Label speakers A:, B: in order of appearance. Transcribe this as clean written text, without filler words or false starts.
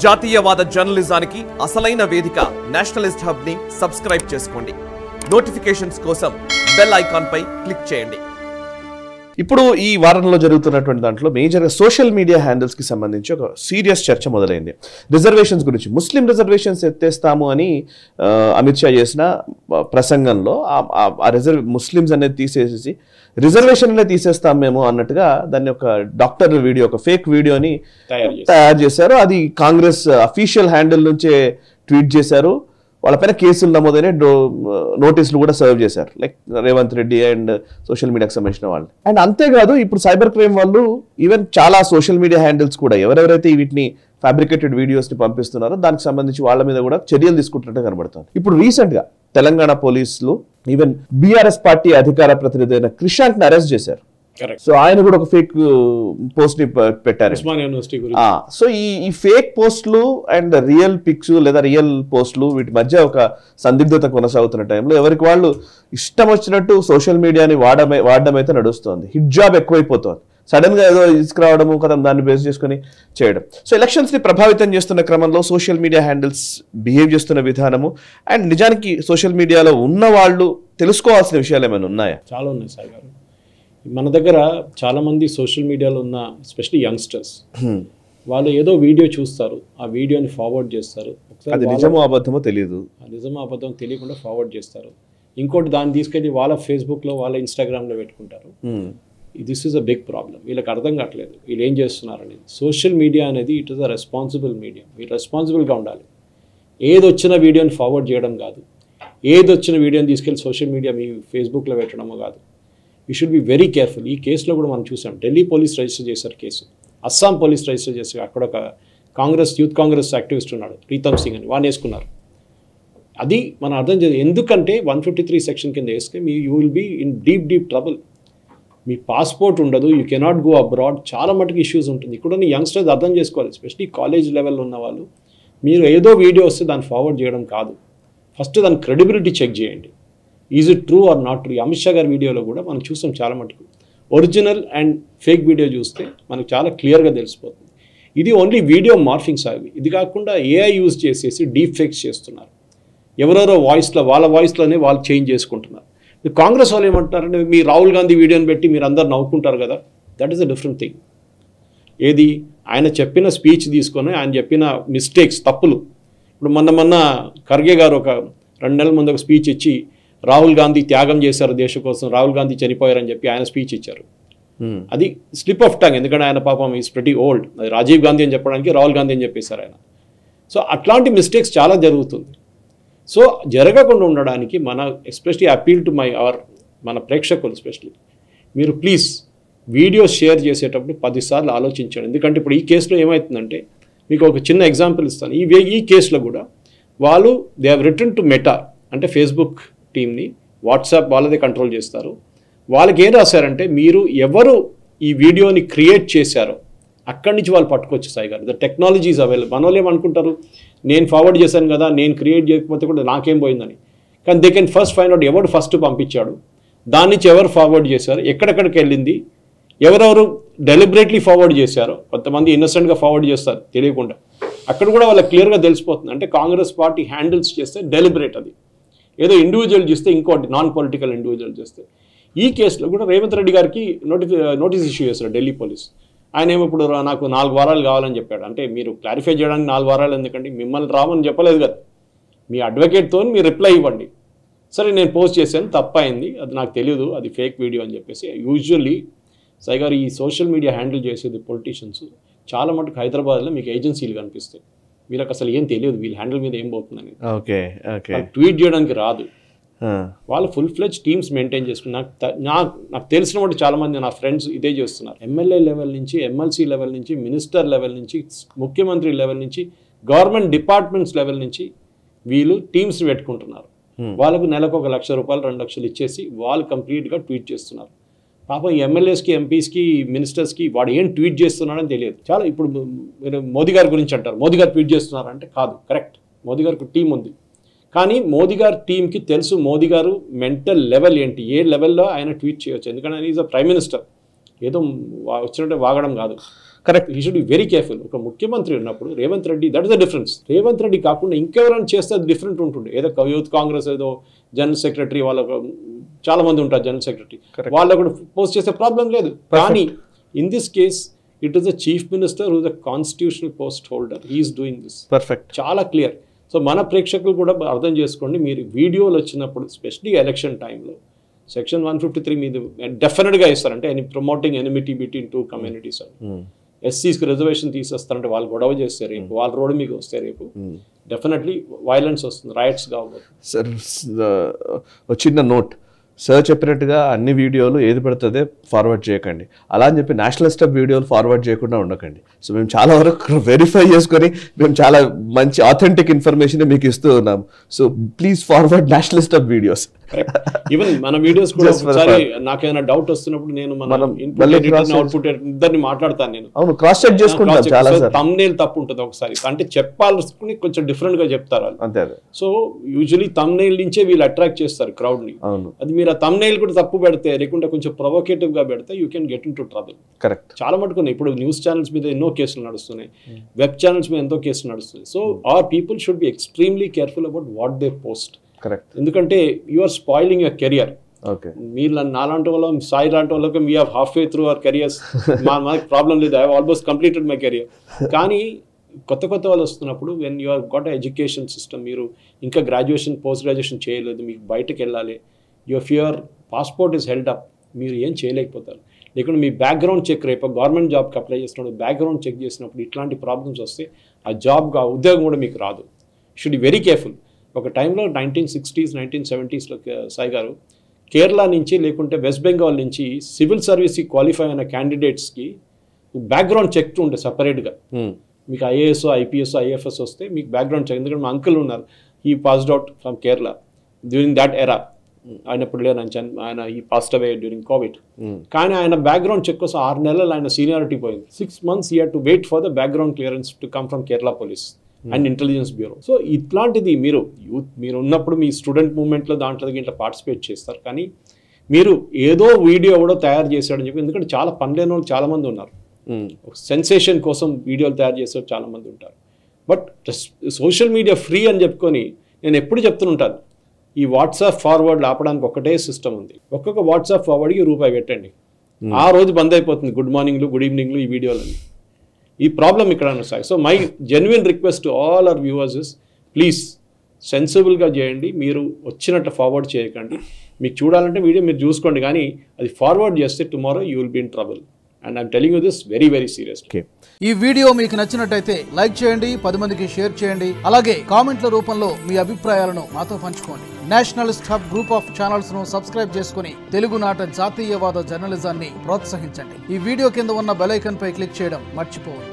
A: జాతీయవాద జర్నలిజానికి అసలైన వేదిక నేషనలిస్ట్ హబ్ ని సబ్స్క్రైబ్ చేసుకోండి. నోటిఫికేషన్స్ కోసం బెల్ ఐకాన్ పై క్లిక్ చేయండి. ఇప్పుడు ఈ వారంలో జరుగుతున్నటువంటి దాంట్లో మేజర్గా సోషల్ మీడియా హ్యాండిల్స్ కి సంబంధించి ఒక సీరియస్ చర్చ మొదలైంది. రిజర్వేషన్స్ గురించి, ముస్లిం రిజర్వేషన్స్ ఎత్తేస్తాము అని అమిత్ షా చేసిన ప్రసంగంలో ముస్లిమ్స్ అనేది తీసేసి రిజర్వేషన్ అనేది తీసేస్తాం మేము అన్నట్టుగా దాన్ని ఒక డాక్టర్ వీడియో, ఒక ఫేక్ వీడియోని తయారు చేశారు. అది కాంగ్రెస్ అఫీషియల్ హ్యాండిల్ నుంచే ట్వీట్ చేశారు. వాళ్ళపైన కేసులు నమోదైన నోటీసులు కూడా సర్వ్ చేశారు, like Revanth Reddy and social మీడియాకి సంబంధించిన వాళ్ళు. అండ్ అంతేకాదు, ఇప్పుడు సైబర్ క్రైమ్ వాళ్ళు ఈవెన్ చాలా సోషల్ మీడియా హ్యాండిల్స్ కూడా ఎవరెవరైతే వీటిని ఫ్యాబ్రికేటెడ్ వీడియోస్ ని పంపిస్తున్నారో దానికి సంబంధించి వాళ్ళ మీద కూడా చర్యలు తీసుకుంటున్నట్టు కనబడుతుంది. ఇప్పుడు రీసెంట్ గా తెలంగాణ పోలీసులు ఈవెన్ బీఆర్ఎస్ పార్టీ అధికార ప్రతినిధి అయిన క్రిషాంక్ ని అరెస్ట్ చేశారు. సో ఆయన కూడా ఒక ఫేక్ పోస్ట్ ని పెట్టారు. సో ఈ ఫేక్ పోస్టులు అండ్ రియల్ పిక్స్ లేదా రియల్ పోస్టులు వీటి మధ్య ఒక సందిగ్ధత కొనసాగుతున్న టైంలో ఎవరికి వాళ్ళు ఇష్టం వచ్చినట్టు సోషల్ మీడియాని వాడడం అయితే నడుస్తుంది. హిజాబ్ ఎక్కువైపోతుంది. సడన్ గా ఏదో తీసుకురావడము కదా, దాన్ని బేస్ చేసుకుని చేయడం. సో ఎలక్షన్స్ ని ప్రభావితం చేస్తున్న క్రమంలో సోషల్ మీడియా హ్యాండిల్స్ బిహేవ్ చేస్తున్న విధానము అండ్ నిజానికి సోషల్ మీడియాలో ఉన్న వాళ్ళు తెలుసుకోవాల్సిన విషయాలు ఏమైనా ఉన్నాయా?
B: చాలా ఉన్నాయి సార్ గారు. మన దగ్గర చాలామంది సోషల్ మీడియాలో ఉన్న ఎస్పెషల్లీ యంగ్స్టర్స్ వాళ్ళు ఏదో వీడియో చూస్తారు, ఆ వీడియోని ఫార్వర్డ్ చేస్తారు.
A: అది నిజమో అబద్ధమో తెలియదు,
B: నిజమో అబద్ధం తెలియకుండా ఫార్వర్డ్ చేస్తారు. ఇంకోటి దాన్ని తీసుకెళ్ళి వాళ్ళ ఫేస్బుక్లో వాళ్ళ ఇన్స్టాగ్రామ్లో పెట్టుకుంటారు. This is a big problem. వీళ్ళకి అర్థం కావట్లేదు వీళ్ళు ఏం చేస్తున్నారని. సోషల్ మీడియా అనేది it is a responsible media. మీరు రెస్పాన్సిబుల్గా ఉండాలి. ఏది వచ్చిన వీడియోని ఫార్వర్డ్ చేయడం కాదు, ఏది వచ్చిన వీడియోని తీసుకెళ్ళి సోషల్ మీడియా మీ ఫేస్బుక్లో పెట్టడమో కాదు. You should be very careful. ఈ కేసులో కూడా మనం చూసాం, ఢిల్లీ పోలీస్ రిజిస్టర్ చేశారు కేసు, అస్సాం పోలీస్ రిజిస్టర్ చేశారు. అక్కడ ఒక యూత్ కాంగ్రెస్ యాక్టివిస్ట్ ఉన్నాడు ప్రీతం సింగ్ అని, వాడిని వేసుకున్నారు. అది మనం అర్థం చేయాలి. ఎందుకంటే 153 సెక్షన్ కింద వేస్తే you will be in deep trouble. మీ పాస్పోర్ట్ ఉండదు, యూ కెనాట్ గో అబ్రాడ్. చాలా మటుకు ఇష్యూస్ ఉంటుంది. ఇక్కడ యంగ్స్టర్స్ అర్థం చేసుకోవాలి, ఎస్పెషలీ కాలేజ్ లెవెల్లో ఉన్న వాళ్ళు. మీరు ఏదో వీడియో వస్తే దాన్ని ఫార్వర్డ్ చేయడం కాదు, ఫస్ట్ దాని క్రెడిబిలిటీ చెక్ చేయండి. Is it true or not true? Amit Shah గారి వీడియోలో కూడా మనం చూసాం చాలా మటుకు. ఒరిజినల్ అండ్ ఫేక్ వీడియో చూస్తే మనకు చాలా క్లియర్గా తెలిసిపోతుంది. ఇది ఓన్లీ వీడియో మార్ఫింగ్స్ అవి. ఇది కాకుండా ఏఐ యూజ్ చేసేసి డీప్ ఫేక్స్ చేస్తున్నారు. ఎవరెవరో వాయిస్లో, వాళ్ళ వాయిస్లోనే వాళ్ళు చేంజ్ చేసుకుంటున్నారు. కాంగ్రెస్ వాళ్ళు ఏమంటున్నారంటే, మీ రాహుల్ గాంధీ వీడియోని పెట్టి మీరు అందరు నవ్వుకుంటారు కదా. That is a different thing. ఏది ఆయన చెప్పిన స్పీచ్ తీసుకొని ఆయన చెప్పిన మిస్టేక్స్, తప్పులు. ఇప్పుడు మొన్న ఖర్గే గారు ఒక 2 నెలల ముందు ఒక స్పీచ్ ఇచ్చి రాహుల్ గాంధీ త్యాగం చేశారు దేశం కోసం, రాహుల్ గాంధీ చనిపోయారని చెప్పి ఆయన స్పీచ్ ఇచ్చారు. అది స్లిప్ ఆఫ్ టంగ్, ఎందుకంటే ఆయన పాపం ఈజ్ ప్రెటీ ఓల్డ్. అది రాజీవ్ గాంధీ అని చెప్పడానికి రాహుల్ గాంధీ అని చెప్పేశారు ఆయన. సో అట్లాంటి మిస్టేక్స్ చాలా జరుగుతుంది. సో జరగకుండా ఉండడానికి ఎస్పెషలీ అపీల్ టు మన ప్రేక్షకులు ఎస్పెషలీ, మీరు ప్లీజ్ వీడియోస్ షేర్ చేసేటప్పుడు 10 సార్లు ఆలోచించండి. ఎందుకంటే ఇప్పుడు ఈ కేసులో ఏమవుతుందంటే, మీకు ఒక చిన్న ఎగ్జాంపుల్ ఇస్తాను. ఈ కేసులో కూడా వాళ్ళు they have return to meta, అంటే ఫేస్బుక్ టీమ్ని, వాట్సాప్ వాళ్ళదే కంట్రోల్ చేస్తారు. వాళ్ళకి ఏం రాశారంటే, మీరు ఎవరు ఈ వీడియోని క్రియేట్ చేశారో అక్కడి నుంచి వాళ్ళు పట్టుకోవచ్చు సాయి గారు. The technology is available. మన వాళ్ళు ఏమనుకుంటారు, నేను ఫార్వర్డ్ చేశాను కదా, నేను క్రియేట్ చేయకపోతే కూడా నాకేం పోయిందని. కానీ they can first find out ఎవరు ఫస్ట్ పంపించాడు, దాని నుంచి ఎవరు ఫార్వర్డ్ చేశారు, ఎక్కడెక్కడికి వెళ్ళింది, ఎవరెవరు డెలిబరేట్లీ ఫార్వర్డ్ చేశారో. కొంతమంది ఇన్నోసెంట్గా ఫార్వర్డ్ చేస్తారు తెలియకుండా. అక్కడ కూడా వాళ్ళకి క్లియర్గా తెలిసిపోతుంది. అంటే కాంగ్రెస్ పార్టీ హ్యాండిల్స్ చేస్తే డెలిబరేట్, అది ఏదో ఇండివిజువల్ చేస్తే ఇంకోటి నాన్ పొలిటికల్ ఇండివిజువల్ చేస్తే. ఈ కేసులో కూడా రేవంత్ రెడ్డి గారికి నోటీస్ ఇష్యూ చేశారు ఢిల్లీ పోలీస్. ఆయన ఏమో ఇప్పుడు నాకు 4 వారాలు కావాలని చెప్పాడు. అంటే మీరు క్లారిఫై చేయడానికి 4 వారాలు ఎందుకండి, మిమ్మల్ని రామని చెప్పలేదు కదా, మీ అడ్వకేట్తో మీరు రిప్లై ఇవ్వండి. సరే నేను పోస్ట్ చేశాను, తప్పైంది, అది నాకు తెలియదు, అది ఫేక్ వీడియో అని చెప్పేసి. యూజువల్లీ సాయి గారు ఈ సోషల్ మీడియా హ్యాండిల్ చేసేది పొలిటీషియన్స్ చాలా మటుకు హైదరాబాద్లో మీకు ఏజెన్సీలు కనిపిస్తాయి. వీళ్ళకి అసలు ఏం తెలియదు వీళ్ళ హ్యాండిల్ మీద ఏం పోతుందని. ట్వీట్ చేయడానికి రాదు. వాళ్ళు ఫుల్ ఫ్లెడ్జ్ టీమ్స్ మెయింటైన్ చేసుకుని, నాకు తెలిసిన వాటి చాలామంది నా ఫ్రెండ్స్ ఇదే చేస్తున్నారు. ఎమ్మెల్యే లెవెల్ నుంచి, ఎమ్మెల్సీ లెవెల్ నుంచి, మినిస్టర్ లెవెల్ నుంచి, ముఖ్యమంత్రి లెవెల్ నుంచి, గవర్నమెంట్ డిపార్ట్మెంట్స్ లెవెల్ నుంచి వీళ్ళు టీమ్స్ పెట్టుకుంటున్నారు. వాళ్ళకు నెలకు 1 లక్ష రూపాయలు 2 లక్షలు ఇచ్చేసి వాళ్ళు కంప్లీట్గా ట్వీట్ చేస్తున్నారు. పాపం ఎమ్మెల్యేస్కి, ఎంపీస్కి, మినిస్టర్స్కి వాడు ఏం ట్వీట్ చేస్తున్నాడని తెలియదు. చాలా ఇప్పుడు మీరు మోదీ గారి గురించి అంటారు, మోదీ గారు ట్వీట్ చేస్తున్నారంటే కాదు, కరెక్ట్, మోదీ గారికి టీం ఉంది. కానీ మోదీ గారి టీంకి తెలుసు మోదీ గారు మెంటల్ లెవెల్ ఏంటి, ఏ లెవెల్లో ఆయన ట్వీట్ చేయొచ్చు. ఎందుకంటే ఆయన ఈజ్ అ ప్రైమ్ మినిస్టర్. ఏదో వచ్చినట్టే వాగడం కాదు.
A: Correct.
B: He should be very careful. ఒక ముఖ్యమంత్రి ఉన్నప్పుడు Revanth Reddy, that is the difference. Revanth Reddy కాకుండా ఇంకెవరైనా చేస్తే అది డిఫరెంట్ ఉంటుండే. ఏదో యూత్ కాంగ్రెస్ ఏదో జనరల్ సెక్రటరీ వాళ్ళకు చాలా మంది ఉంటారు, జనరల్ సెక్రటరీ వాళ్ళు కూడా పోస్ట్ చేసే ప్రాబ్లం లేదు. కానీ in this case it is the chief minister who the constitutional post holder, he's doing this.
A: Perfect,
B: చాలా క్లియర్. సో మన ప్రేక్షకులు కూడా అర్థం చేసుకోండి, మీరు వీడియోలు వచ్చినప్పుడు ఎస్పెషలీ ఎలక్షన్ టైంలో సెక్షన్ 153 మీద డెఫినెట్గా ఇస్తారంటే promoting enmity between two communities అని. ఎస్సీస్కి రిజర్వేషన్ తీసేస్తారంటే వాళ్ళు గొడవ చేస్తే రేపు, వాళ్ళ రోడ్డు మీకు వస్తే రేపు డెఫినెట్లీ వైలెన్స్ వస్తుంది, రైట్స్ కావాలి.
A: సార్ చిన్న నోట్, సార్ చెప్పినట్టుగా అన్ని వీడియోలు ఏది పడుతుందే ఫార్వర్డ్ చేయకండి. అలా అని చెప్పి నేషనల్ స్టెప్ వీడియోలు ఫార్వర్డ్ చేయకుండా ఉండకండి. సో మేము చాలా వరకు వెరిఫై చేసుకొని మేము చాలా మంచి ఆథెంటిక్ ఇన్ఫర్మేషన్ మీకు ఇస్తూ ఉన్నాము. So please forward national step videos.
B: Even మన వీడియోస్ కూడా ఒకసారి నాకేమైనా డౌట్ వస్తున్నప్పుడు నేను అవుట్పుట్ ఇద్దరిని మాట్లాడతాను నేను.
A: అవును, క్రాస్ చెక్ చేసుకుంటాం. చాలా
B: తమ్నేల్ తప్పు ఉంటుంది ఒకసారి, అంటే చెప్పాల్సి కొంచెం డిఫరెంట్ గా చెప్తారు వాళ్ళు.
A: అంతే.
B: సో యూజువలీ తమ్నేల్ నుంచే వీళ్ళు అట్రాక్ట్ చేస్తారు క్రౌడ్ ని. అది మీరు ఆ తమ్నేల్ కూడా తప్పు పెడితే, లేకుంటే కొంచెం ప్రొవోకేటివ్ గా పెడితే you can get in to trouble.
A: Correct.
B: చాలా మటుకున్నాయి. ఇప్పుడు న్యూస్ ఛానల్స్ మీద ఎన్నో కేసులు నడుస్తున్నాయి, వెబ్ ఛానల్స్ మీద ఎంతో కేసులు నడుస్తున్నాయి. So are people should be extremely careful about what they post.
A: Correct.
B: ఎందుకంటే you are spoiling your career.
A: Okay,
B: మీరు నాలాంటి వాళ్ళం, సాయి లాంటి వాళ్ళకి we have half way through our careers. మనకి ప్రాబ్లం లేదు, I have almost completed my career. కానీ కొత్త వాళ్ళు వస్తున్నప్పుడు when you are got education system, మీరు ఇంకా గ్రాడ్యుయేషన్ పోస్ట్ గ్రాడ్యుయేషన్ చేయలేదు, మీకు బయటకు వెళ్ళాలి, your passport is held up, మీరు ఏం చేయలేకపోతారు. లేకుంటే మీ బ్యాక్గ్రౌండ్ చెక్, రేపు గవర్నమెంట్ జాబ్కి అప్లై చేసినప్పుడు బ్యాక్గ్రౌండ్ చెక్ చేసినప్పుడు ఇట్లాంటి ప్రాబ్లమ్స్ వస్తే ఆ ఉద్యోగం కూడా మీకు రాదు. Should be very careful. ఒక టైంలో 1960s 1970sలో సాయి గారు కేరళ నుంచి లేకుంటే వెస్ట్ బెంగాల్ నుంచి సివిల్ సర్వీస్కి క్వాలిఫై అయిన క్యాండిడేట్స్కి బ్యాక్గ్రౌండ్ చెక్ ఉండే సపరేట్గా. మీకు ఐఏఎస్, ఐపీఎస్, ఐఎఫ్ఎస్ వస్తే మీకు బ్యాక్గ్రౌండ్ చెక్. ఎందుకంటే మా అంకుల్ ఉన్నారు, ఈ passed out from Kerala during that ఎరా. ఆయన ఇప్పుడు లేరు, ఆయన ఈ పాస్డ్ అవే డ్యూరింగ్ కోవిడ్. కానీ ఆయన బ్యాక్గ్రౌండ్ చెక్ కోసం 6 నెలలు ఆయన సీనియారిటీ పోయింది. 6 months he had to wait for the background clearance to come from Kerala Police and intelligence bureau. So ఇట్లాంటిది మీరు ఉన్నప్పుడు మీ స్టూడెంట్ మూవ్మెంట్లో దాంట్లో ఇట్లా పార్టిసిపేట్ చేస్తారు. కానీ మీరు ఏదో వీడియో కూడా తయారు చేశాడని చెప్పి, ఎందుకంటే చాలా పనిలేని వాళ్ళు చాలా మంది ఉన్నారు, సెన్సేషన్ కోసం వీడియోలు తయారు చేసే చాలా మంది ఉంటారు. బట్ సోషల్ మీడియా ఫ్రీ అని చెప్పుకొని నేను ఎప్పుడు చెప్తుంటాను, ఈ వాట్సాప్ ఫార్వర్డ్ ఆపడానికి ఒకటే సిస్టమ్ ఉంది. ఒక్కొక్క వాట్సాప్ ఫార్వర్డ్కి ₹1 పెట్టండి, ఆ రోజు బంద్ అయిపోతుంది గుడ్ మార్నింగ్లు, గుడ్ ఈవినింగ్లు, ఈ వీడియోలని. ఈ ప్రాబ్లం ఇక్కడ Sai. So my genuine request to all our viewers is please సెన్సిబుల్గా చేయండి, మీరు వచ్చినట్టు ఫార్వర్డ్ చేయకండి. మీకు చూడాలంటే వీడియో మీరు చూసుకోండి, కానీ అది ఫార్వర్డ్ చేస్తే tomorrow you will be in trouble. And I'm telling you this very very serious.
C: ఈ వీడియో మీకు నచ్చినట్టయితే లైక్ చేయండి, 10 మందికి షేర్ చేయండి. అలాగే కామెంట్ల రూపంలో మీ అభిప్రాయాలను మాతో పంచుకోండి. Nationalist hub group of channels ను సబ్స్క్రైబ్ చేసుకుని తెలుగునాట జాతీయవాద జర్నలిజాన్ని ప్రోత్సహించండి. ఈ వీడియో కింద ఉన్న బెల్ ఐకాన్ పై క్లిక్ చేయడం మర్చిపోవద్దు.